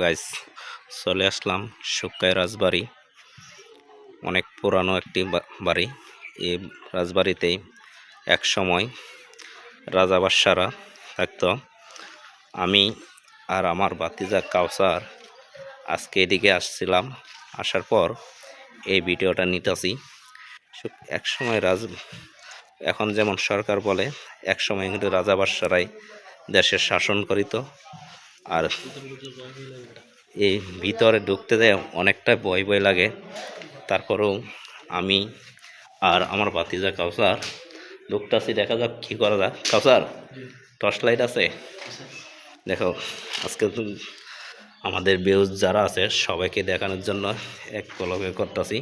Guys চলে আসলাম শুক্কাই রাজবাড়ি। অনেক পুরানো একটি বাড়ি। এই রাজবাড়িতেই এক সময় রাজা বাদশারা থাকতো। আমি আর আমার ভাতিজা কাউসার আজকে এদিকে আসছিলাম। আসার পর এই ভিডিওটা নিতেছি। এক সময় এখন যেমন সরকার বলে, এক সময় কিন্তু রাজা বাদশারাই দেশের শাসন করিত। আর এই ভিতরে ঢুকতে যায় অনেকটা ভয় ভয় লাগে। তারপরেও আমি আর আমার ভাতিজা কাউসার ঢুকতেছি। দেখা যাক কী করা যাক। কাউসার, টর্চ লাইট আছে? দেখো, আজকে তো আমাদের ভিউজ যারা আছে সবাইকে দেখানোর জন্য এক কলকে করতেছি।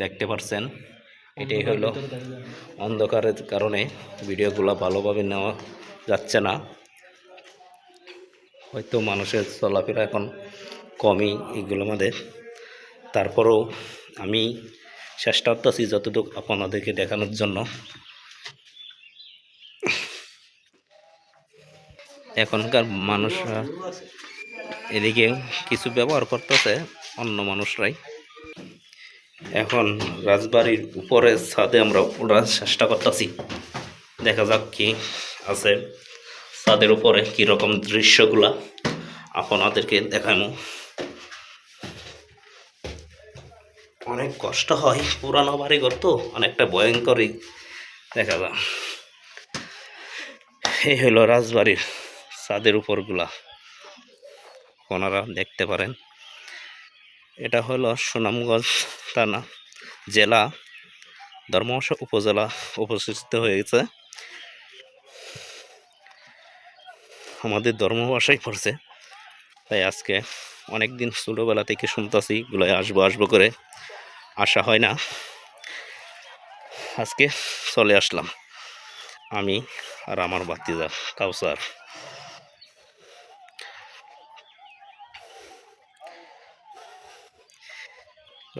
দেখতে পাচ্ছেন, এটাই হলো অন্ধকারের কারণে ভিডিওগুলো ভালোভাবে নেওয়া যাচ্ছে না। হয়তো মানুষের চলাফেরা এখন কমই এগুলোর মধ্যে। তারপরেও আমি চেষ্টা করতেছি যতটুকু আপনাদেরকে দেখানোর জন্য। এখনকার মানুষরা এদিকে কিছু ব্যবহার করতেছে অন্য মানুষরাই। এখন রাজবাড়ির উপরে ছাদে আমরা ওঠার চেষ্টা করতেছি। দেখা যাক কি আছে ছাদের উপরে, কীরকম দৃশ্যগুলা আপনাদেরকে দেখানো। অনেক কষ্ট হয়, পুরানো বাড়িঘর তো অনেকটা ভয়ঙ্করই দেখা যায়। এই হলো রাজবাড়ির ছাদের উপরগুলা, আপনারা দেখতে পারেন। এটা হলো সুনামগঞ্জ থানা, জেলা ধর্মশা উপজেলা উপস্থিত হয়েছে। আমাদের ধর্ম ভাষাই পড়ছে, তাই আজকে অনেক দিন ছোটোবেলা থেকে শুনতেছি এগুলোয় আসবো করে, আসা হয় না। আজকে চলে আসলাম আমি আর আমার ভাতিজা কাউসার।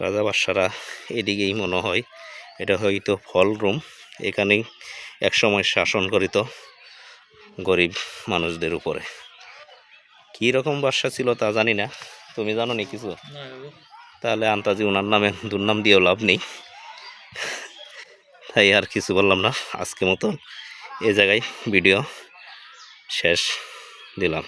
রাজা বাদশারা এদিকেই মনে হয়, এটা হয়তো ফল রুম। এখানেই একসময় শাসন করিত গরিব মানুষদের উপরে। কী রকম বাদশা ছিল তা জানি না, তুমি জানো নি কিছু? তাহলে আন্তাজি ওনার নামে দুর্নাম দিয়েও লাভ নেই, তাই আর কিছু বললাম না। আজকে মতো এ জায়গায় ভিডিও শেষ দিলাম।